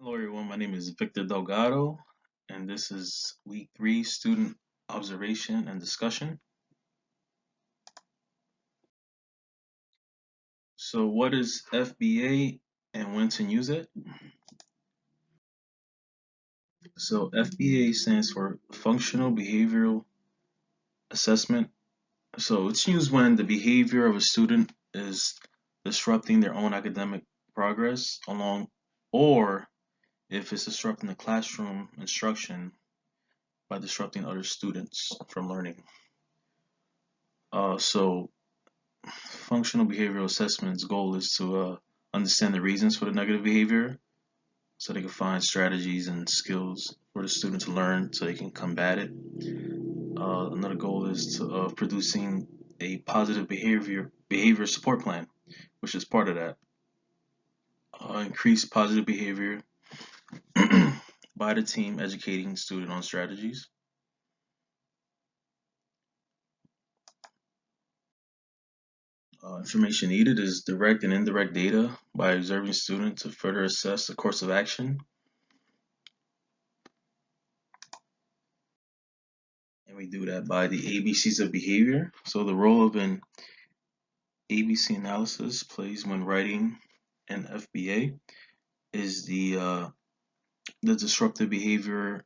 Hello, everyone. My name is Victor Delgado, and this is week 3 student observation and discussion. So, what is FBA and when to use it? So, FBA stands for Functional Behavioral Assessment. So, it's used when the behavior of a student is disrupting their own academic progress along, or if it's disrupting the classroom instruction by disrupting other students from learning. So functional behavioral assessment's goal is to understand the reasons for the negative behavior so they can find strategies and skills for the student to learn so they can combat it. Another goal is to producing a positive behavior support plan, which is part of that. Increase positive behavior by the team educating student on strategies. Information needed is direct and indirect data by observing students to further assess the course of action. And we do that by the ABCs of behavior. So the role of an ABC analysis plays when writing an FBA is the disruptive behavior,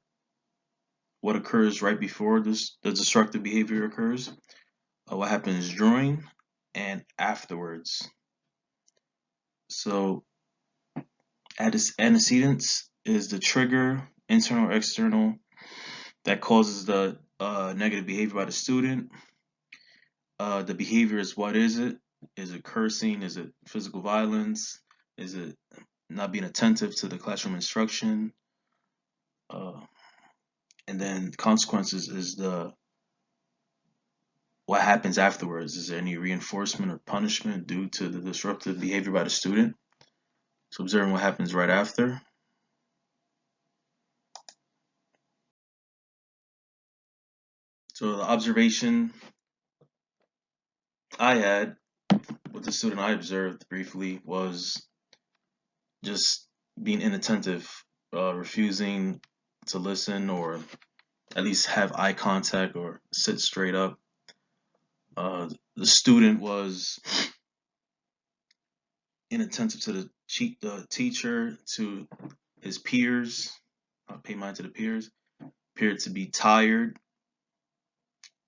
what occurs right before the destructive behavior occurs, what happens during and afterwards. So antecedents is the trigger, internal or external, that causes the negative behavior by the student. The behavior is what is it? Is it cursing? Is it physical violence? Is it not being attentive to the classroom instruction? Uh, and then consequences is the what happens afterwards. Is there any reinforcement or punishment due to the disruptive behavior by the student? So observing what happens right after. So the observation I had with the student I observed briefly was just being inattentive, refusing to listen or at least have eye contact or sit straight up. The student was inattentive to the teacher, to his peers. Pay mind to the peers. Appeared to be tired,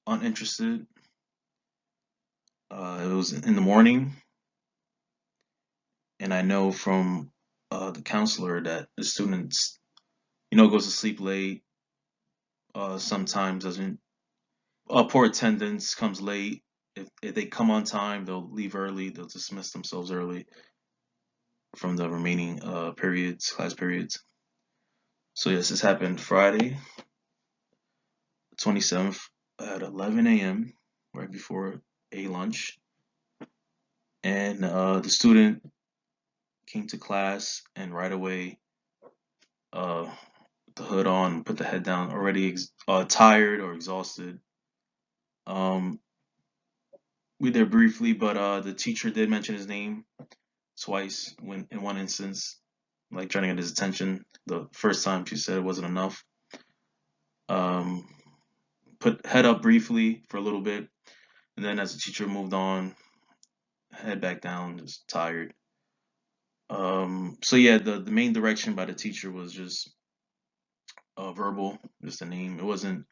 uninterested. It was in the morning, and I know from the counselor that the students, goes to sleep late. Sometimes doesn't. Poor attendance, comes late. If they come on time, they'll leave early. They'll dismiss themselves early from the remaining class periods. So yes, this happened Friday, 27th at 11 a.m. right before a lunch, and the student came to class and right away, uh, the hood on, put the head down, already tired or exhausted. Um, we there briefly, but the teacher did mention his name twice when in one instance, like trying to get his attention. The first time she said it wasn't enough. Um, put head up briefly for a little bit, and then as the teacher moved on, head back down, just tired. So yeah, the main direction by the teacher was just verbal, just a name. It wasn't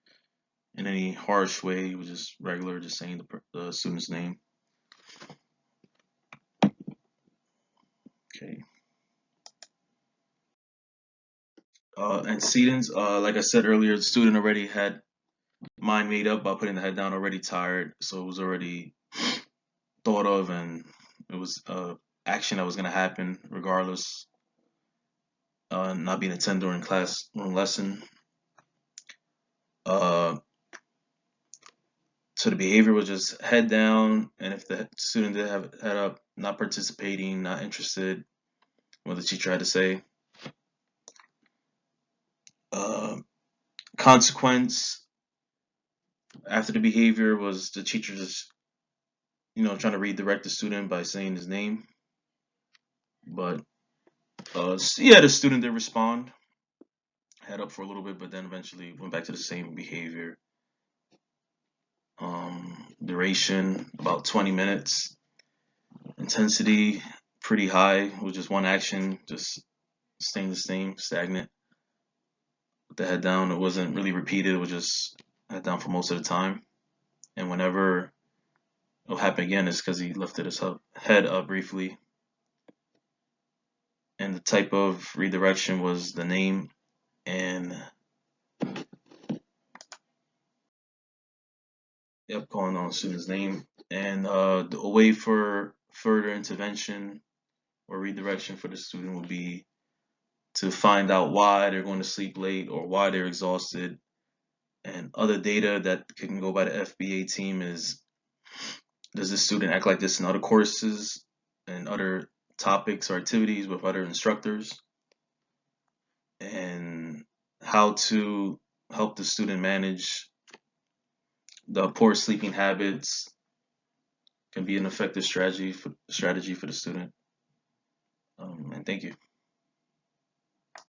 in any harsh way. It was just regular, just saying the student's name. Okay. Antecedents, like I said earlier, the student already had mind made up by putting the head down, already tired, so it was already thought of, and it was action that was going to happen regardless. Not being attended during class during lesson. Uh, so the behavior was just head down, and if the student did have head up, not participating, not interested, what the teacher had to say. Uh, Consequence after the behavior was the teacher just trying to redirect the student by saying his name, but Yeah, the student did respond, had up for a little bit, but then eventually went back to the same behavior. Duration about 20 minutes. Intensity pretty high with just one action, just staying the same, stagnant. With the head down, it wasn't really repeated. It was just head down for most of the time. And whenever it'll happen again, it's because he lifted his head up briefly. And the type of redirection was the name and yep, calling on the student's name and a way for further intervention or redirection for the student would be to find out why they're going to sleep late or why they're exhausted. And other data that can go by the FBA team is, does the student act like this in other courses and other topics or activities with other instructors? And how to help the student manage the poor sleeping habits can be an effective strategy for the student. And thank you.